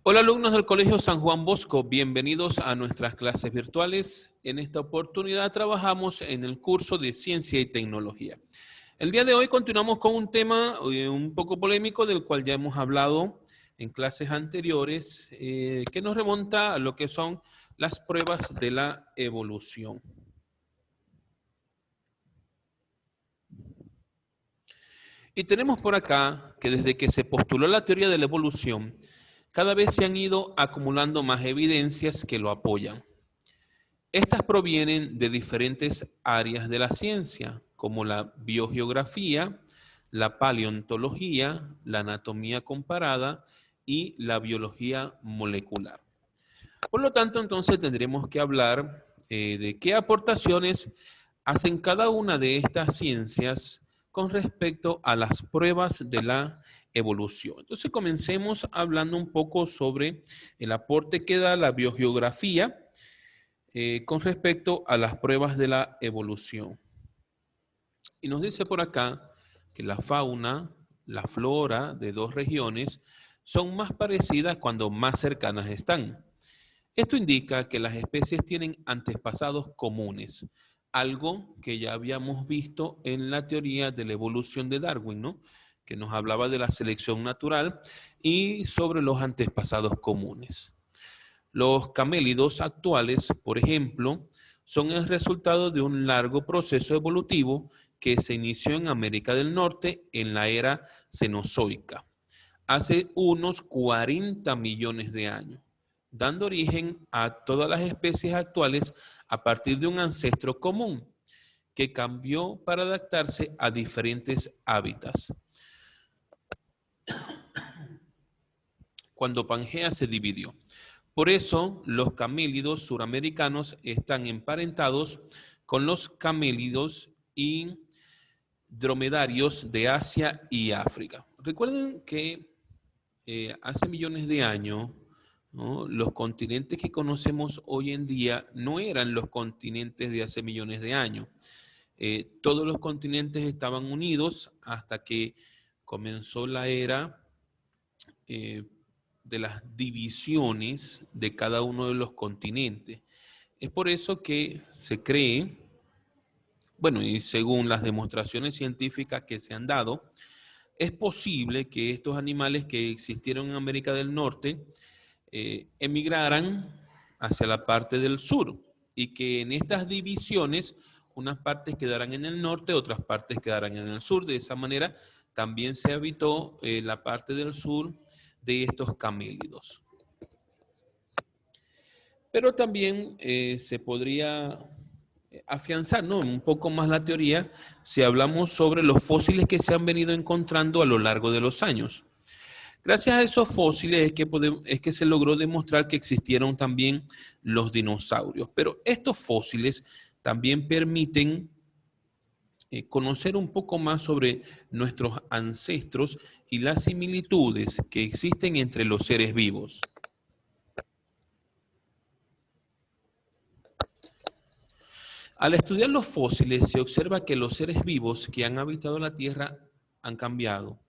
Hola alumnos del Colegio San Juan Bosco, bienvenidos a nuestras clases virtuales. En esta oportunidad trabajamos en el curso de Ciencia y Tecnología. El día de hoy continuamos con un tema un poco polémico del cual ya hemos hablado en clases anteriores, que nos remonta a lo que son las pruebas de la evolución. Y tenemos por acá que desde que se postuló la teoría de la evolución, cada vez se han ido acumulando más evidencias que lo apoyan. Estas provienen de diferentes áreas de la ciencia, como la biogeografía, la paleontología, la anatomía comparada y la biología molecular. Por lo tanto, entonces tendremos que hablar de qué aportaciones hacen cada una de estas ciencias con respecto a las pruebas de la evolución. Entonces, comencemos hablando un poco sobre el aporte que da la biogeografía con respecto a las pruebas de la evolución. Y nos dice por acá que la fauna, la flora de dos regiones son más parecidas cuando más cercanas están. Esto indica que las especies tienen antepasados comunes, algo que ya habíamos visto en la teoría de la evolución de Darwin, ¿no? Que nos hablaba de la selección natural y sobre los antepasados comunes. Los camélidos actuales, por ejemplo, son el resultado de un largo proceso evolutivo que se inició en América del Norte en la era Cenozoica, hace unos 40 millones de años, dando origen a todas las especies actuales a partir de un ancestro común que cambió para adaptarse a diferentes hábitats. Cuando Pangea se dividió. Por eso, los camélidos suramericanos están emparentados con los camélidos y dromedarios de Asia y África. Recuerden que hace millones de años, ¿no? Los continentes que conocemos hoy en día no eran los continentes de hace millones de años. Todos los continentes estaban unidos hasta que comenzó la era eh, de las divisiones de cada uno de los continentes. Es por eso que se cree, bueno, y según las demostraciones científicas que se han dado, es posible que estos animales que existieron en América del Norte emigraran hacia la parte del sur y que en estas divisiones unas partes quedarán en el norte, otras partes quedarán en el sur. De esa manera también se habitó la parte del sur de estos camélidos. Pero también se podría afianzar, ¿no?, un poco más la teoría si hablamos sobre los fósiles que se han venido encontrando a lo largo de los años. Gracias a esos fósiles es que se logró demostrar que existieron también los dinosaurios. Pero estos fósiles también permiten conocer un poco más sobre nuestros ancestros y las similitudes que existen entre los seres vivos. Al estudiar los fósiles se observa que los seres vivos que han habitado la Tierra han cambiado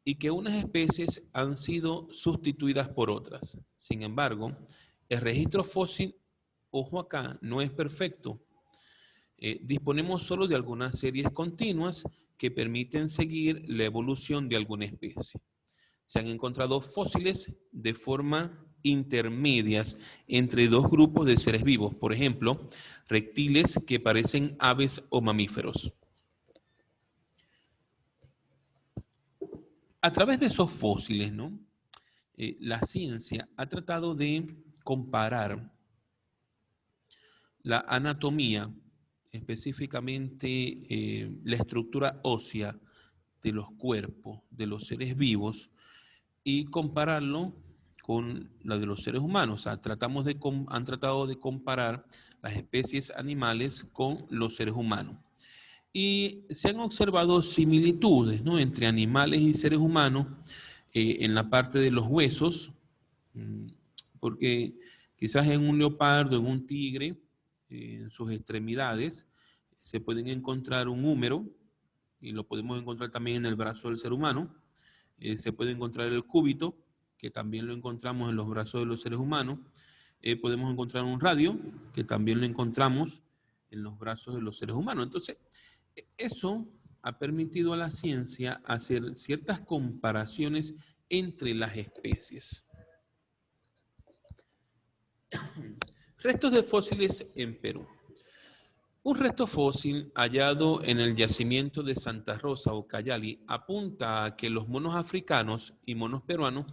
y que unas especies han sido sustituidas por otras. Sin embargo, el registro fósil, ojo acá, no es perfecto. Disponemos solo de algunas series continuas que permiten seguir la evolución de alguna especie. Se han encontrado fósiles de forma intermedias entre dos grupos de seres vivos, por ejemplo, reptiles que parecen aves o mamíferos. A través de esos fósiles, ¿no? La ciencia ha tratado de comparar la anatomía, específicamente la estructura ósea de los cuerpos de los seres vivos y compararlo con la de los seres humanos. O sea, han tratado de comparar las especies animales con los seres humanos. Y se han observado similitudes, ¿no?, entre animales y seres humanos en la parte de los huesos, porque quizás en un leopardo, en un tigre, en sus extremidades, se pueden encontrar un húmero, y lo podemos encontrar también en el brazo del ser humano. Se puede encontrar el cúbito, que también lo encontramos en los brazos de los seres humanos. Podemos encontrar un radio, que también lo encontramos en los brazos de los seres humanos. Entonces, eso ha permitido a la ciencia hacer ciertas comparaciones entre las especies. Restos de fósiles en Perú. Un resto fósil hallado en el yacimiento de Santa Rosa o Cayali apunta a que los monos africanos y monos peruanos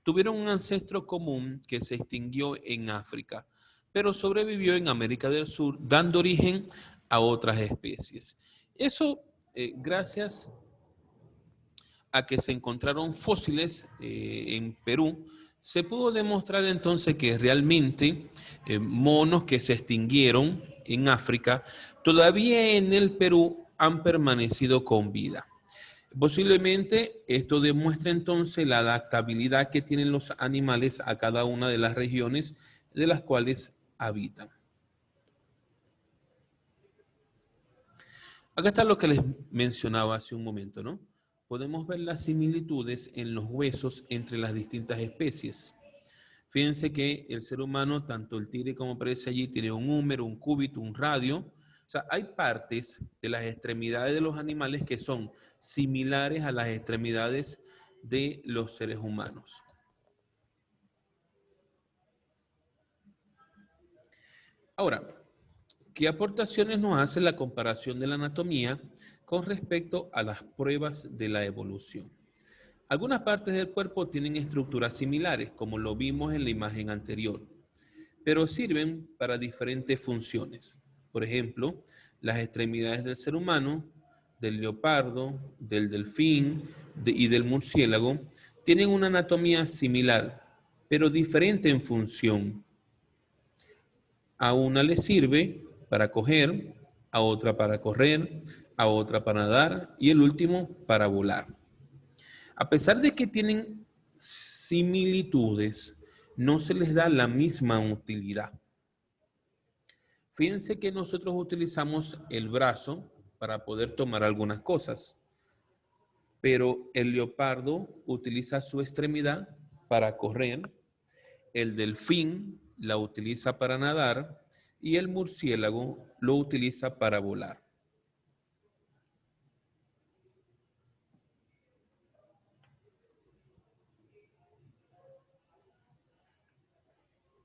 tuvieron un ancestro común que se extinguió en África, pero sobrevivió en América del Sur, dando origen a otras especies. Eso gracias a que se encontraron fósiles en Perú, se pudo demostrar entonces que realmente monos que se extinguieron en África, todavía en el Perú han permanecido con vida. Posiblemente esto demuestra entonces la adaptabilidad que tienen los animales a cada una de las regiones de las cuales habitan. Acá está lo que les mencionaba hace un momento, ¿no? Podemos ver las similitudes en los huesos entre las distintas especies. Fíjense que el ser humano, tanto el tigre como aparece allí, tiene un húmero, un cúbito, un radio. O sea, hay partes de las extremidades de los animales que son similares a las extremidades de los seres humanos. Ahora, ¿qué aportaciones nos hace la comparación de la anatomía con respecto a las pruebas de la evolución? Algunas partes del cuerpo tienen estructuras similares, como lo vimos en la imagen anterior, pero sirven para diferentes funciones. Por ejemplo, las extremidades del ser humano, del leopardo, del delfín y del murciélago tienen una anatomía similar, pero diferente en función. A una le sirve para coger, a otra para correr, a otra para nadar y el último para volar. A pesar de que tienen similitudes, no se les da la misma utilidad. Fíjense que nosotros utilizamos el brazo para poder tomar algunas cosas, pero el leopardo utiliza su extremidad para correr, el delfín la utiliza para nadar y el murciélago lo utiliza para volar.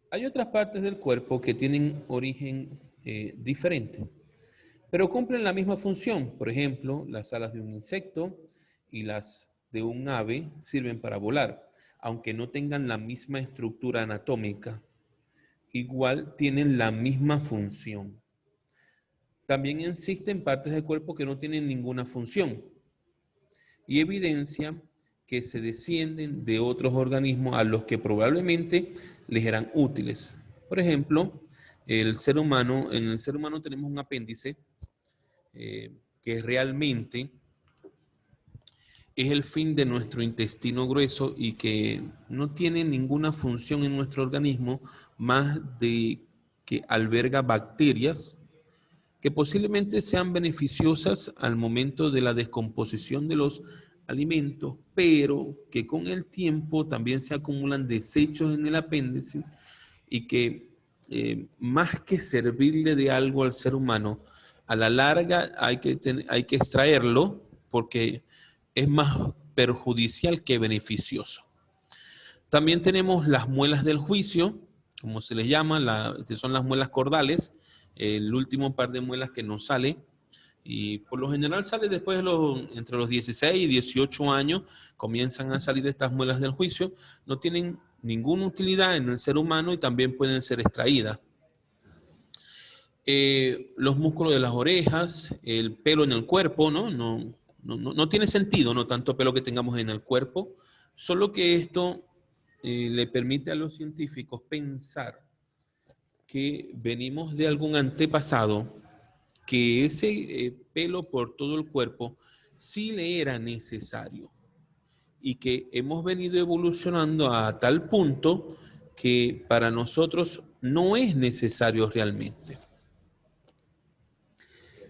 Hay otras partes del cuerpo que tienen origen diferente, pero cumplen la misma función. Por ejemplo, las alas de un insecto y las de un ave sirven para volar, aunque no tengan la misma estructura anatómica. Igual tienen la misma función. También existen partes del cuerpo que no tienen ninguna función y evidencia que se descienden de otros organismos a los que probablemente les eran útiles. Por ejemplo, en el ser humano tenemos un apéndice que realmente es el fin de nuestro intestino grueso y que no tiene ninguna función en nuestro organismo más de que alberga bacterias que posiblemente sean beneficiosas al momento de la descomposición de los alimentos, pero que con el tiempo también se acumulan desechos en el apéndice y que más que servirle de algo al ser humano, a la larga hay que extraerlo porque es más perjudicial que beneficioso. También tenemos las muelas del juicio, como se les llama, que son las muelas cordales, el último par de muelas que nos sale, y por lo general sale después entre los 16 y 18 años, comienzan a salir estas muelas del juicio, no tienen ninguna utilidad en el ser humano y también pueden ser extraídas. Los músculos de las orejas, el pelo en el cuerpo, no tiene sentido, no tanto pelo que tengamos en el cuerpo, solo que esto le permite a los científicos pensar que venimos de algún antepasado, que ese pelo por todo el cuerpo sí le era necesario y que hemos venido evolucionando a tal punto que para nosotros no es necesario realmente.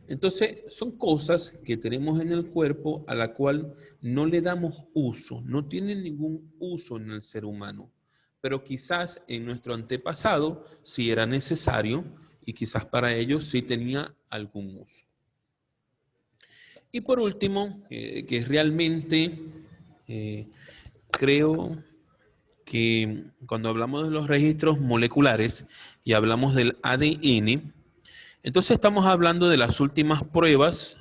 Entonces, son cosas que tenemos en el cuerpo a la cual no le damos uso, no tienen ningún uso en el ser humano, pero quizás en nuestro antepasado sí era necesario y quizás para ellos sí tenía algún uso. Y por último, que realmente eh, creo que cuando hablamos de los registros moleculares y hablamos del ADN, entonces estamos hablando de las últimas pruebas,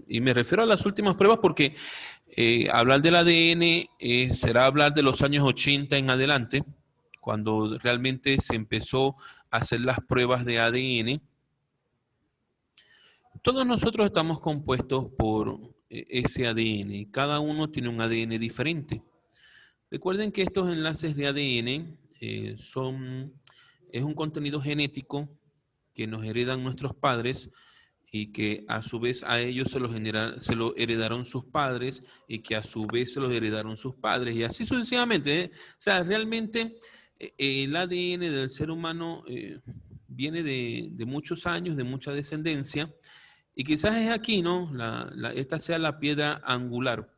y me refiero a las últimas pruebas porque hablar del ADN será hablar de los años 80 en adelante, cuando realmente se empezó a hacer las pruebas de ADN. Todos nosotros estamos compuestos por ese ADN, cada uno tiene un ADN diferente. Recuerden que estos enlaces de ADN es un contenido genético que nos heredan nuestros padres y que a su vez a ellos se lo heredaron sus padres y que a su vez se los heredaron sus padres y así sucesivamente, ¿eh? O sea, realmente el ADN del ser humano viene de muchos años, de mucha descendencia y quizás es aquí, ¿no? Esta sea la piedra angular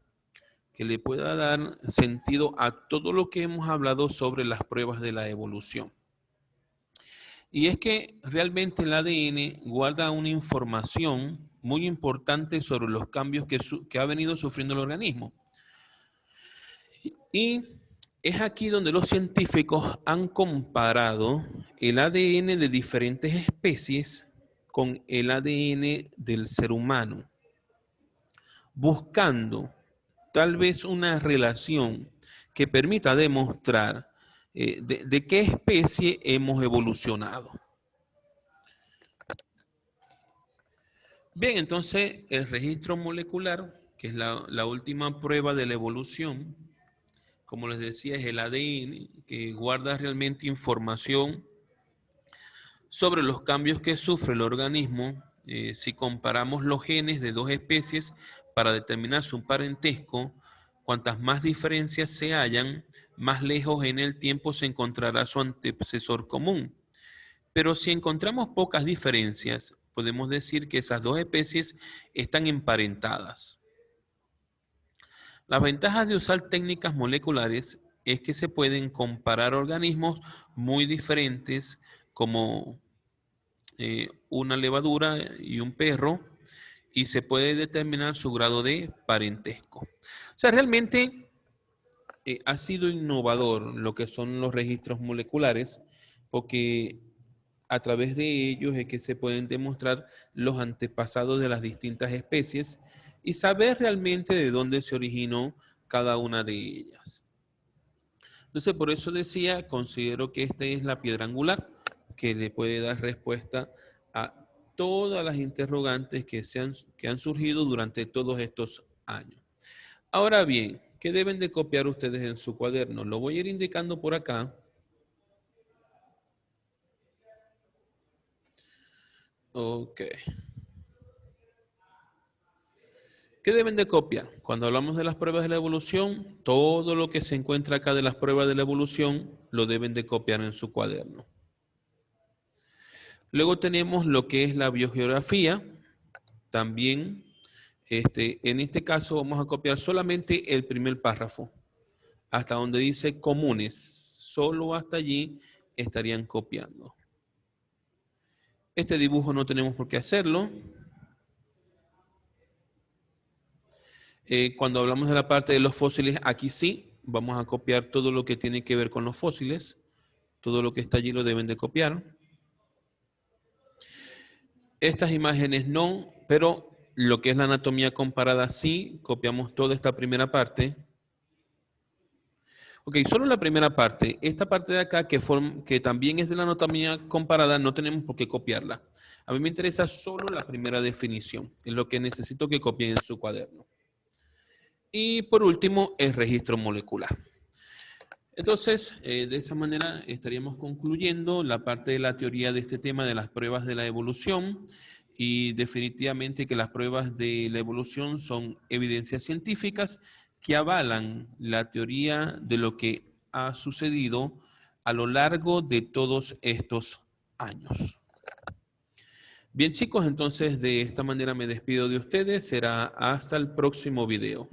que le pueda dar sentido a todo lo que hemos hablado sobre las pruebas de la evolución. Y es que realmente el ADN guarda una información muy importante sobre los cambios que ha venido sufriendo el organismo. Y es aquí donde los científicos han comparado el ADN de diferentes especies con el ADN del ser humano, buscando tal vez una relación que permita demostrar de qué especie hemos evolucionado. Bien, entonces el registro molecular, que es la última prueba de la evolución, como les decía, es el ADN, que guarda realmente información sobre los cambios que sufre el organismo. Si comparamos los genes de dos especies para determinar su parentesco, cuantas más diferencias se hayan, más lejos en el tiempo se encontrará su antecesor común. Pero si encontramos pocas diferencias, podemos decir que esas dos especies están emparentadas. Las ventajas de usar técnicas moleculares es que se pueden comparar organismos muy diferentes como una levadura y un perro y se puede determinar su grado de parentesco. O sea, realmente ha sido innovador lo que son los registros moleculares porque a través de ellos es que se pueden demostrar los antepasados de las distintas especies y saber realmente de dónde se originó cada una de ellas. Entonces, por eso decía, considero que esta es la piedra angular que le puede dar respuesta a todas las interrogantes que han surgido durante todos estos años. Ahora bien, ¿qué deben de copiar ustedes en su cuaderno? Lo voy a ir indicando por acá. Ok. ¿Qué deben de copiar? Cuando hablamos de las pruebas de la evolución, todo lo que se encuentra acá de las pruebas de la evolución lo deben de copiar en su cuaderno. Luego tenemos lo que es la biogeografía. También, en este caso vamos a copiar solamente el primer párrafo, hasta donde dice comunes. Solo hasta allí estarían copiando. Este dibujo no tenemos por qué hacerlo. Cuando hablamos de la parte de los fósiles, aquí sí, vamos a copiar todo lo que tiene que ver con los fósiles. Todo lo que está allí lo deben de copiar. Estas imágenes no, pero lo que es la anatomía comparada sí, copiamos toda esta primera parte. Ok, solo la primera parte. Esta parte de acá que también es de la anatomía comparada, no tenemos por qué copiarla. A mí me interesa solo la primera definición, es lo que necesito que copien en su cuaderno. Y por último, el registro molecular. Entonces, de esa manera estaríamos concluyendo la parte de la teoría de este tema de las pruebas de la evolución y definitivamente que las pruebas de la evolución son evidencias científicas que avalan la teoría de lo que ha sucedido a lo largo de todos estos años. Bien chicos, entonces de esta manera me despido de ustedes. Será hasta el próximo video.